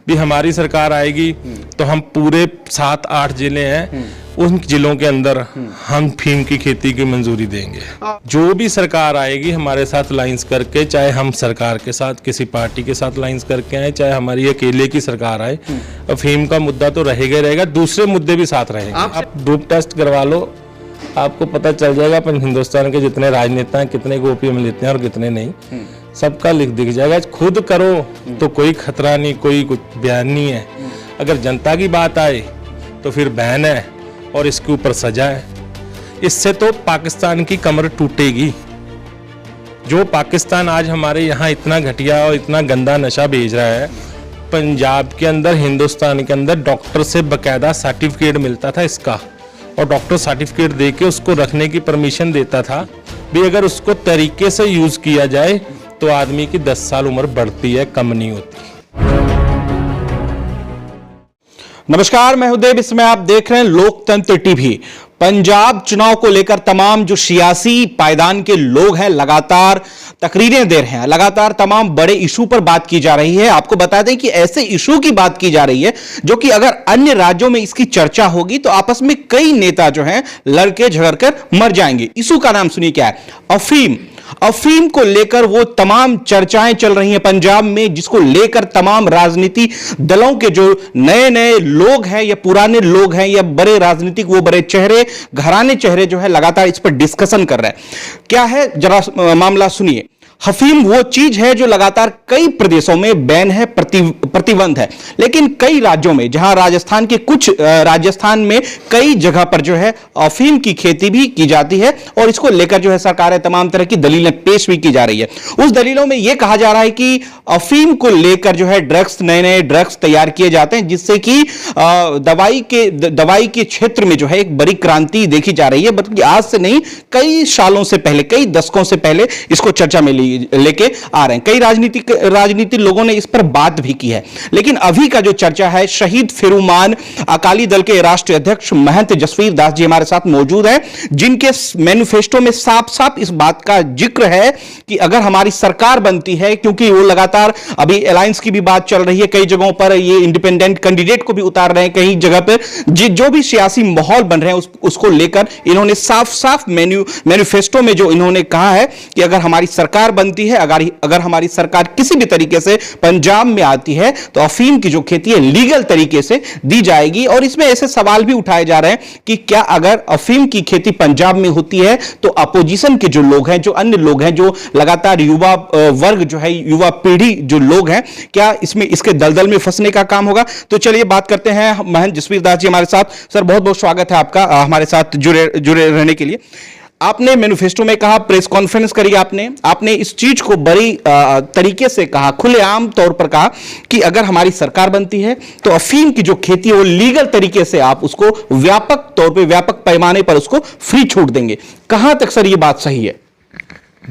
भी हमारी सरकार आएगी तो हम पूरे 7-8 जिले हैं, उन जिलों के अंदर हम अफीम की खेती की मंजूरी देंगे। जो भी सरकार आएगी हमारे साथ लाइंस करके, चाहे हम सरकार के साथ किसी पार्टी के साथ लाइंस करके आए, चाहे हमारी अकेले की सरकार आए, अफीम का मुद्दा तो रहेगा ही रहेगा, दूसरे मुद्दे भी साथ रहेंगे। आप डोप टेस्ट करवा लो, आपको पता चल जाएगा अपन हिंदुस्तान के जितने राजनेता हैं कितने को ओपीएम लेते हैं और कितने नहीं, सबका दिख जाएगा। खुद करो तो कोई खतरा नहीं, कोई कुछ बयान नहीं है। अगर जनता की बात आए तो फिर बैन है और इसके ऊपर सजा है। इससे तो पाकिस्तान की कमर टूटेगी। जो पाकिस्तान आज हमारे यहाँ इतना घटिया और इतना गंदा नशा भेज रहा है, पंजाब के अंदर, हिंदुस्तान के अंदर डॉक्टर से बकायदा सर्टिफिकेट मिलता था इसका, और डॉक्टर सर्टिफिकेट देके उसको रखने की परमिशन देता था भी अगर उसको तरीके से यूज किया जाए तो आदमी की 10 साल उम्र बढ़ती है, कम नहीं होती। नमस्कार, मैं हूं देव, इसमें आप देख रहे हैं लोकतंत्र टीवी। पंजाब चुनाव को लेकर तमाम जो सियासी पायदान के लोग हैं लगातार तकरीरें दे रहे हैं, लगातार तमाम बड़े इशू पर बात की जा रही है। आपको बता दें कि ऐसे इशू की बात की जा रही है जो कि अगर अन्य राज्यों में इसकी चर्चा होगी तो आपस में कई नेता जो हैं लड़के झगड़कर मर जाएंगे। इशू का नाम सुनिए क्या है, अफीम। अफीम को लेकर वो तमाम चर्चाएं चल रही हैं पंजाब में, जिसको लेकर तमाम राजनीति दलों के जो नए नए लोग हैं या पुराने लोग हैं या बड़े राजनीतिक वो बड़े चेहरे, घराने चेहरे जो है लगातार इस पर डिस्कशन कर रहे हैं। क्या है जरा मामला सुनिए। अफीम वो चीज है जो लगातार कई प्रदेशों में बैन है, प्रतिबंध है, लेकिन कई राज्यों में, जहां राजस्थान के कुछ राजस्थान में कई जगह पर जो है अफीम की खेती भी की जाती है और इसको लेकर जो है सरकारें तमाम तरह की दलीलें पेश भी की जा रही है। उस दलीलों में यह कहा जा रहा है कि अफीम को लेकर जो है ड्रग्स, नए नए ड्रग्स तैयार किए जाते हैं, जिससे कि दवाई के क्षेत्र में जो है एक बड़ी क्रांति देखी जा रही है। बल्कि आज से नहीं, कई सालों से पहले, कई दशकों से पहले इसको चर्चा में लेके आ रहे हैं। कई राजनीतिक लोगों ने इस पर बात भी की है, लेकिन अभी का जो चर्चा है, शहीद फिरूमान अकाली दल के राष्ट्रीय अध्यक्ष महंत जसवीर दास जी हमारे साथ मौजूद हैं, जिनके मैनिफेस्टो में साफ साफ इस बात का जिक्र है कि अगर हमारी सरकार बनती है, क्योंकि वो लगातार अभी अलायंस की भी बात चल रही है, कई जगहों पर ये इंडिपेंडेंट कैंडिडेट को भी उतार रहे हैं, कई जगह पर जो भी सियासी माहौल बन रहे हैं उसको लेकर इन्होंने साफ साफ मैनिफेस्टो में जो इन्होंने कहा है कि अगर हमारी सरकार बनती है, अगर हमारी सरकार किसी भी तरीके से पंजाब में आती है तो अफीम की जो खेती है लीगल तरीके से दी जाएगी। और इसमें ऐसे सवाल भी उठाए जा रहे हैं कि क्या अगर अफीम की खेती पंजाब में होती है तो अपोजिशन के जो लोग हैं, जो अन्य लोग हैं, जो लगातार युवा वर्ग जो है, युवा पीढ़ी जो लोग हैं, क्या इसमें इसके दलदल में फंसने का काम होगा? तो चलिए बात करते हैं महंत जसवीर दास जी हमारे साथ। सर, बहुत बहुत स्वागत है आपका हमारे साथ जुड़े रहने के लिए। आपने मैनिफेस्टो में कहा, प्रेस कॉन्फ्रेंस करी आपने इस चीज को बड़ी तरीके से कहा, खुलेआम तौर पर कहा कि अगर हमारी सरकार बनती है तो अफीम की जो खेती है वो लीगल तरीके से आप उसको व्यापक तौर पे, व्यापक पैमाने पर उसको फ्री छूट देंगे। कहां तक सर ये बात सही है?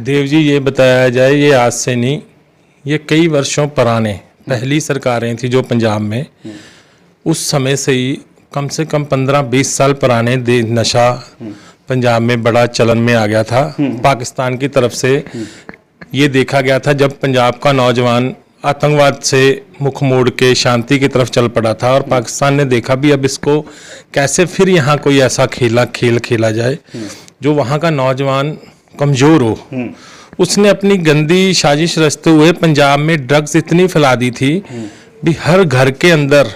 देव जी, ये बताया जाए, ये आज से नहीं, ये कई वर्षों पुराने पहली सरकारें थी जो पंजाब में, उस समय से ही कम से कम 15-20 साल पुराने नशा पंजाब में बड़ा चलन में आ गया था। पाकिस्तान की तरफ से ये देखा गया था जब पंजाब का नौजवान आतंकवाद से मुख मोड़ के शांति की तरफ चल पड़ा था, और पाकिस्तान ने देखा भी अब इसको कैसे फिर यहाँ कोई ऐसा खेल खेला जाए जो वहाँ का नौजवान कमजोर हो। उसने अपनी गंदी साजिश रचते हुए पंजाब में ड्रग्स इतनी फैला दी थी भी हर घर के अंदर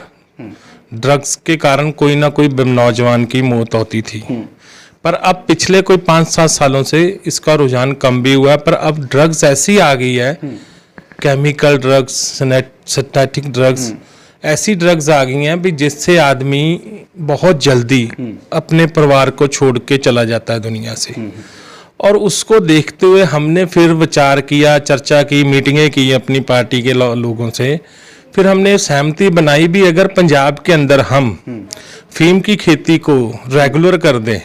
ड्रग्स के कारण कोई ना कोई नौजवान की मौत होती थी। पर अब पिछले कोई 5-7 सालों से इसका रुझान कम भी हुआ है, पर अब ड्रग्स ऐसी आ गई है, केमिकल ड्रग्स, सिंथेटिक ड्रग्स, ऐसी ड्रग्स आ गई हैं भी जिससे आदमी बहुत जल्दी अपने परिवार को छोड़ के चला जाता है दुनिया से। और उसको देखते हुए हमने फिर विचार किया, चर्चा की, मीटिंगें की अपनी पार्टी के लोगों से। फिर हमने सहमति बनाई भी अगर पंजाब के अंदर हम अफीम की खेती को रेगुलर कर दें,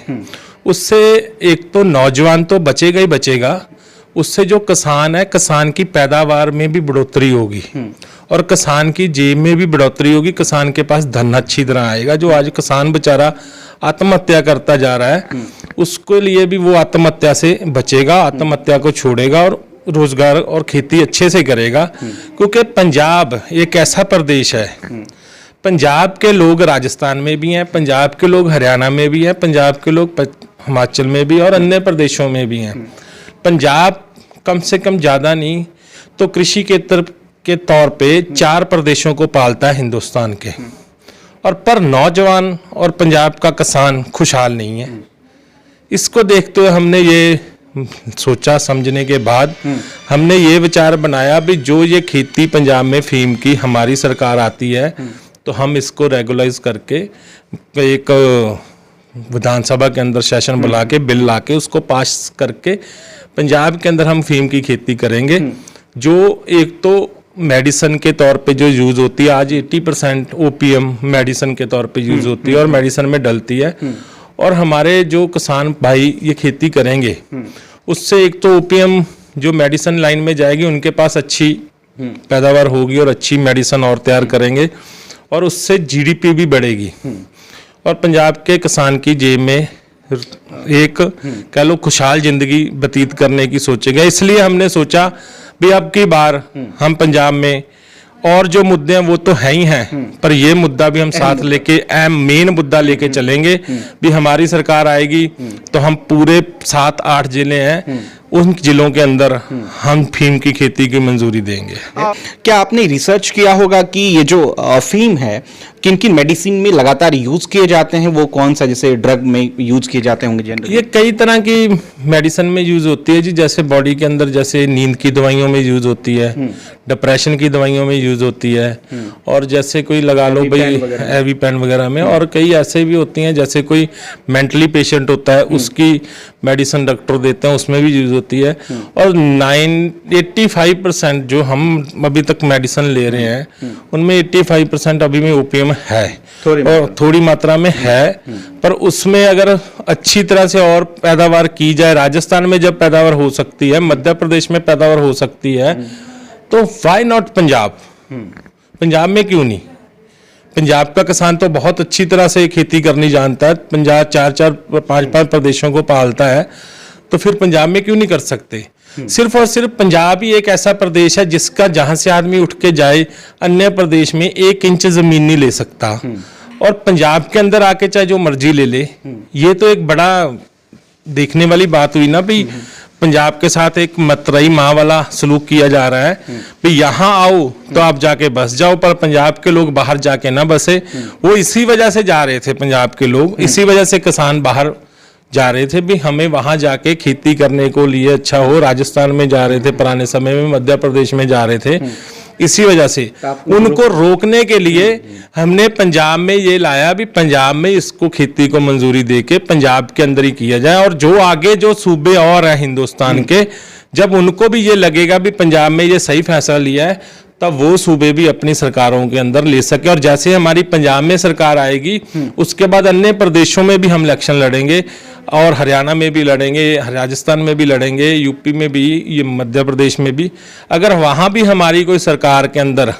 उससे एक तो नौजवान तो बचेगा ही बचेगा, उससे जो किसान है, किसान की पैदावार में भी बढ़ोतरी होगी और किसान की जेब में भी बढ़ोतरी होगी, किसान के पास धन अच्छी तरह आएगा। जो आज किसान बेचारा आत्महत्या करता जा रहा है, उसके लिए भी वो आत्महत्या से बचेगा, आत्महत्या को छोड़ेगा और रोजगार और खेती अच्छे से करेगा, क्योंकि पंजाब एक ऐसा प्रदेश है, पंजाब के लोग राजस्थान में भी हैं, पंजाब के लोग हरियाणा में भी हैं, पंजाब के लोग हिमाचल में भी और अन्य प्रदेशों में भी हैं। पंजाब कम से कम ज़्यादा नहीं तो कृषि क्षेत्र के तौर पे 4 प्रदेशों को पालता है हिंदुस्तान के, और पर नौजवान और पंजाब का किसान खुशहाल नहीं है। इसको देखते हुए हमने ये सोचा, समझने के बाद हमने ये विचार बनाया भी जो ये खेती पंजाब में फीम की हमारी सरकार आती है तो हम इसको रेगुलाइज करके एक विधानसभा के अंदर सेशन बुला के बिल ला के उसको पास करके पंजाब के अंदर हम फीम की खेती करेंगे, जो एक तो मेडिसिन के तौर पे जो यूज़ होती है, आज 80% ओपीएम मेडिसिन के तौर पे यूज़ होती है और मेडिसिन में डलती है, और हमारे जो किसान भाई ये खेती करेंगे उससे एक तो ओपीएम जो मेडिसिन लाइन में जाएगी उनके पास अच्छी पैदावार होगी और अच्छी मेडिसिन और तैयार करेंगे, और उससे जीडीपी भी बढ़ेगी और पंजाब के किसान की जेब में एक कह लो खुशहाल जिंदगी व्यतीत करने की सोचेगा। इसलिए हमने सोचा भी अब की बार हम पंजाब में और जो मुद्दे हैं वो तो है ही हैं, पर ये मुद्दा भी हम साथ लेके मेन मुद्दा लेके चलेंगे भी हमारी सरकार आएगी तो हम पूरे 7-8 जिले हैं, उन जिलों के अंदर हम फीम की खेती की मंजूरी देंगे। क्या आपने रिसर्च किया होगा कि ये जो अफीम है किन किन मेडिसिन में लगातार यूज किए जाते हैं, वो कौन सा जैसे ड्रग में यूज किए जाते होंगे जनरली? ये कई तरह की मेडिसिन में यूज होती है जी, जैसे बॉडी के अंदर जैसे नींद की दवाइयों में यूज होती है, डिप्रेशन की दवाइयों में यूज होती है, और जैसे कोई लगा लो भाई एवी पेन वगैरह में, और कई ऐसे भी होती हैं जैसे कोई मेंटली पेशेंट होता है उसकी मेडिसिन डॉक्टर देते हैं उसमें भी यूज होती है। और 85% जो हम अभी तक मेडिसिन ले रहे हैं उनमें 85% अभी में ओपीएम है और थोड़ी मात्रा में है, पर उसमें अगर अच्छी तरह से और पैदावार की जाए, राजस्थान में जब पैदावार हो सकती है, मध्य प्रदेश में पैदावार हो सकती है, तो व्हाई नॉट पंजाब? पंजाब में क्यों नहीं? पंजाब का किसान तो बहुत अच्छी तरह से खेती करनी जानता है, पंजाब 4-5 प्रदेशों को पालता है, तो फिर पंजाब में क्यों नहीं कर सकते? सिर्फ और सिर्फ पंजाब ही एक ऐसा प्रदेश है जिसका जहां से आदमी उठ के जाए अन्य प्रदेश में 1 इंच जमीन नहीं ले सकता, और पंजाब के अंदर आके चाहे जो मर्जी ले ले। ये तो एक बड़ा देखने वाली बात हुई ना भाई, पंजाब के साथ एक मतरई माँ वाला सलूक किया जा रहा है भाई यहाँ आओ तो आप जाके बस जाओ, पर पंजाब के लोग बाहर जाके ना बसे। वो इसी वजह से जा रहे थे पंजाब के लोग, इसी वजह से किसान बाहर जा रहे थे भी हमें वहां जाके खेती करने को लिए अच्छा हो। राजस्थान में जा रहे थे पुराने समय में, मध्य प्रदेश में जा रहे थे, इसी वजह से उनको रोकने के लिए हमने पंजाब में ये लाया भी पंजाब में इसको खेती को मंजूरी देके पंजाब के अंदर ही किया जाए, और जो आगे जो सूबे और हैं हिंदुस्तान के, जब उनको भी ये लगेगा भी पंजाब में ये सही फैसला लिया है, तब वो सूबे भी अपनी सरकारों के अंदर ले सके। और जैसे हमारी पंजाब में सरकार आएगी उसके बाद अन्य प्रदेशों में भी हम इलेक्शन लड़ेंगे, और हरियाणा में भी लड़ेंगे, राजस्थान में भी लड़ेंगे, यूपी में भी, ये मध्य प्रदेश में भी। अगर वहां भी हमारी कोई सरकार के अंदर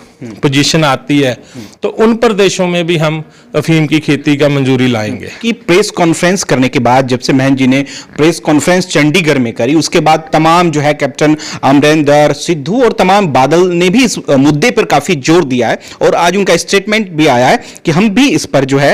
पोजीशन आती है तो उन प्रदेशों में भी हम अफीम की खेती का मंजूरी लाएंगे। कि प्रेस कॉन्फ्रेंस करने के बाद, जब से महंत जी ने प्रेस कॉन्फ्रेंस चंडीगढ़ में करी, उसके बाद तमाम जो है कैप्टन अमरिंदर, सिद्धू और तमाम बादल ने भी इस मुद्दे पर काफी जोर दिया है, और आज उनका स्टेटमेंट भी आया है कि हम भी इस पर जो है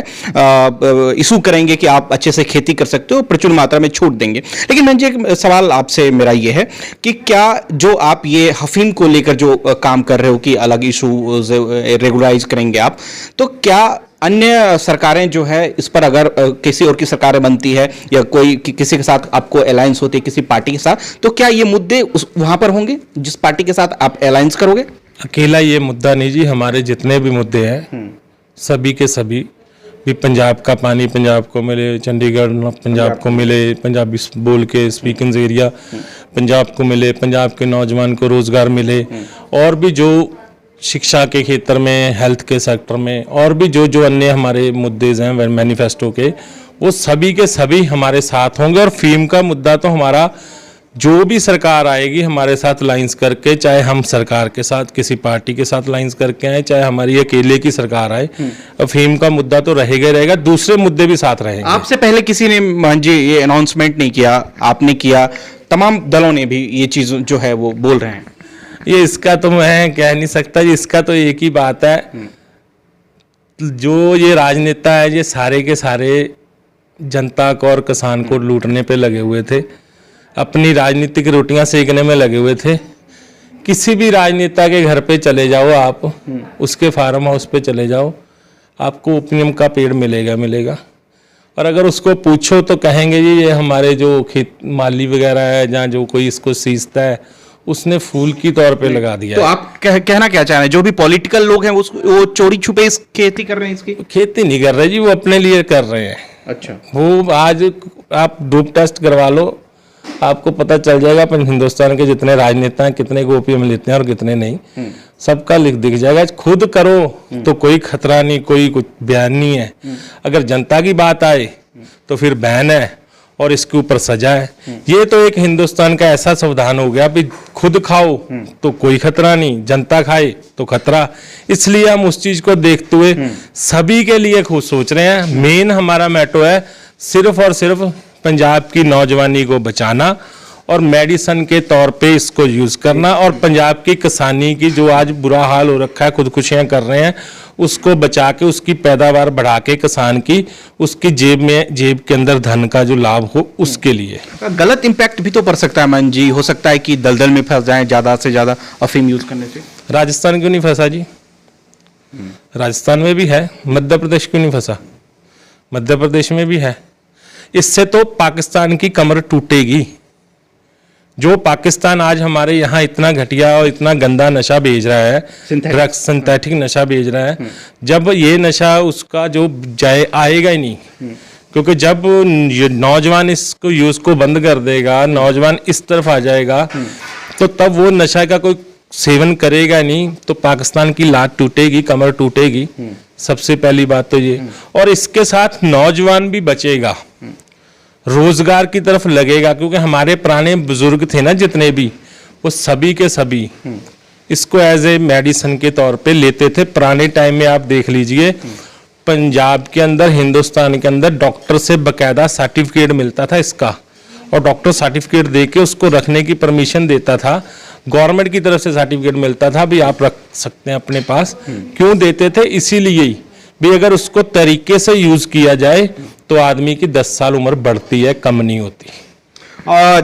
इशू करेंगे कि आप अच्छे से खेती कर सकते हो, प्रचुर मात्रा में छूट देंगे। लेकिन महंत जी एक सवाल आपसे मेरा ये है कि क्या जो आप ये अफीम को लेकर जो काम कर रहे हो कि अलग इशू रेगुलराइज करेंगे आप, तो क्या अन्य सरकारें जो है इस पर अगर किसी और की सरकारें बनती है या कोई किसी के साथ आपको अलायंस होती है किसी पार्टी के साथ, तो क्या ये मुद्दे वहां पर होंगे जिस पार्टी के साथ आप अलायंस करोगे? अकेला ये मुद्दा नहीं जी, हमारे जितने भी मुद्दे हैं सभी के सभी भी, पंजाब का पानी पंजाब को मिले, चंडीगढ़ पंजाब को मिले, पंजाबी बोल के स्पीकिंग एरिया पंजाब को मिले, पंजाब के नौजवान को रोजगार मिले, और भी जो शिक्षा के क्षेत्र में, हेल्थ के सेक्टर में, और भी जो जो अन्य हमारे मुद्दे हैं मैनिफेस्टो के, वो सभी के सभी हमारे साथ होंगे। और फीम का मुद्दा तो हमारा जो भी सरकार आएगी हमारे साथ लाइंस करके, चाहे हम सरकार के साथ किसी पार्टी के साथ लाइंस करके आए, चाहे हमारी अकेले की सरकार आए, अफीम का मुद्दा तो रहेगा ही रहेगा, दूसरे मुद्दे भी साथ रहेंगे। आपसे पहले किसी ने महंत जी ये अनाउंसमेंट नहीं किया, आपने किया, तमाम दलों ने भी ये चीज जो है वो बोल रहे हैं। ये इसका तो मैं कह नहीं सकता, इसका तो एक ही बात है, जो ये राजनेता है ये सारे के सारे जनता को और किसान को लूटने पे लगे हुए थे, अपनी राजनीतिक रोटियां सेकने में लगे हुए थे। किसी भी राजनेता के घर पे चले जाओ आप, उसके फार्म हाउस पे चले जाओ, आपको ओपियम का पेड़ मिलेगा। और अगर उसको पूछो तो कहेंगे जी ये हमारे जो खेत माली वगैरह है, जहाँ जो कोई इसको सींचता है उसने फूल की तौर पे लगा दिया तो है। आप कहना क्या चाह रहे हैं, जो भी पॉलिटिकल लोग हैं वो चोरी छुपे इस खेती कर रहे हैं इसकी? खेती नहीं कर रहे जी, वो अपने लिए कर रहे हैं। अच्छा, वो आज आप डोप टेस्ट करवा लो, आपको पता चल जाएगा अपन हिंदुस्तान के जितने राजनेता हैं कितने को ओपीएम लेते हैं और कितने नहीं, सबका दिख जाएगा। खुद करो तो कोई खतरा नहीं, कोई कुछ बयान नहीं है। अगर जनता की बात आए तो फिर बैन है और इसके ऊपर सजा है। ये तो एक हिंदुस्तान का ऐसा संविधान हो गया भी खुद खाओ तो कोई खतरा नहीं, जनता खाए तो खतरा। इसलिए हम उस चीज को देखते हुए सभी के लिए खुद सोच रहे हैं। मेन हमारा मैटो है सिर्फ और सिर्फ पंजाब की नौजवानी को बचाना और मेडिसिन के तौर पे इसको यूज करना, और पंजाब की किसानी की जो आज बुरा हाल हो रखा है, खुदकुशियां कर रहे हैं, उसको बचा के उसकी पैदावार बढ़ा के किसान की उसकी जेब के अंदर धन का जो लाभ हो उसके लिए। गलत इंपैक्ट भी तो पड़ सकता है मन जी, हो सकता है कि दलदल में फंस जाएं ज्यादा से ज्यादा अफीम यूज करने से। राजस्थान क्यों नहीं फंसा जी? राजस्थान में भी है, मध्य प्रदेश क्यों नहीं फंसा? मध्य प्रदेश में भी है। इससे तो पाकिस्तान की कमर टूटेगी। जो पाकिस्तान आज हमारे यहाँ इतना घटिया और इतना गंदा नशा भेज रहा है, ड्रग्स सिंथेटिक नशा भेज रहा है, जब ये नशा उसका जो आएगा ही नहीं, क्योंकि जब नौजवान इसको यूज को बंद कर देगा, नौजवान इस तरफ आ जाएगा, तो तब वो नशा का कोई सेवन करेगा नहीं, तो पाकिस्तान की लात टूटेगी, कमर टूटेगी। सबसे पहली बात तो ये, और इसके साथ नौजवान भी बचेगा, रोजगार की तरफ लगेगा, क्योंकि हमारे पुराने बुजुर्ग थे ना जितने भी, वो सभी के सभी इसको एज ए मेडिसिन के तौर पे लेते थे। पुराने टाइम में आप देख लीजिए, पंजाब के अंदर, हिंदुस्तान के अंदर डॉक्टर से बकायदा सर्टिफिकेट मिलता था इसका, और डॉक्टर सर्टिफिकेट देके उसको रखने की परमिशन देता था। गवर्नमेंट की तरफ से सर्टिफिकेट मिलता था भी आप रख सकते हैं अपने पास। क्यों देते थे? इसीलिए ही भी अगर उसको तरीके से यूज किया जाए तो आदमी की 10 साल उम्र बढ़ती है, कम नहीं होती।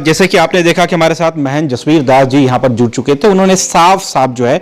जैसे कि आपने देखा कि हमारे साथ महेंद्र जसवीर दास जी यहां पर जुड़ चुके थे। उन्होंने साफ साफ जो है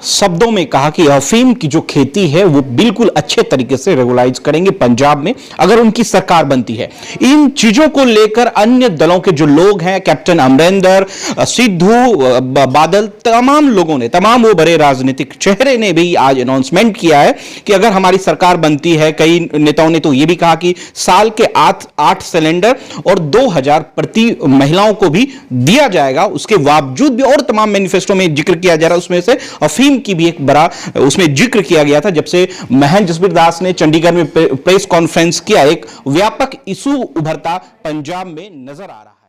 शब्दों में कहा कि अफीम की जो खेती है वो बिल्कुल अच्छे तरीके से रेगुलाइज करेंगे पंजाब में अगर उनकी सरकार बनती है। इन चीजों को लेकर अन्य दलों के जो लोग हैं, कैप्टन अमरिंदर, सिद्धू, बादल, तमाम लोगों ने, तमाम वो बड़े राजनीतिक चेहरे ने भी आज अनाउंसमेंट किया है कि अगर हमारी सरकार बनती है, कई नेताओं ने तो ये भी कहा कि साल के 8 सिलेंडर और 2000 प्रति महिलाओं को भी दिया जाएगा। उसके बावजूद भी और तमाम मैनिफेस्टो में जिक्र किया जा रहा है, उसमें से अफीम की भी एक बड़ा उसमें जिक्र किया गया था। जब से महेंद्र जसवीर दास ने चंडीगढ़ में प्रेस कॉन्फ्रेंस किया, एक व्यापक इशू उभरता पंजाब में नजर आ रहा है।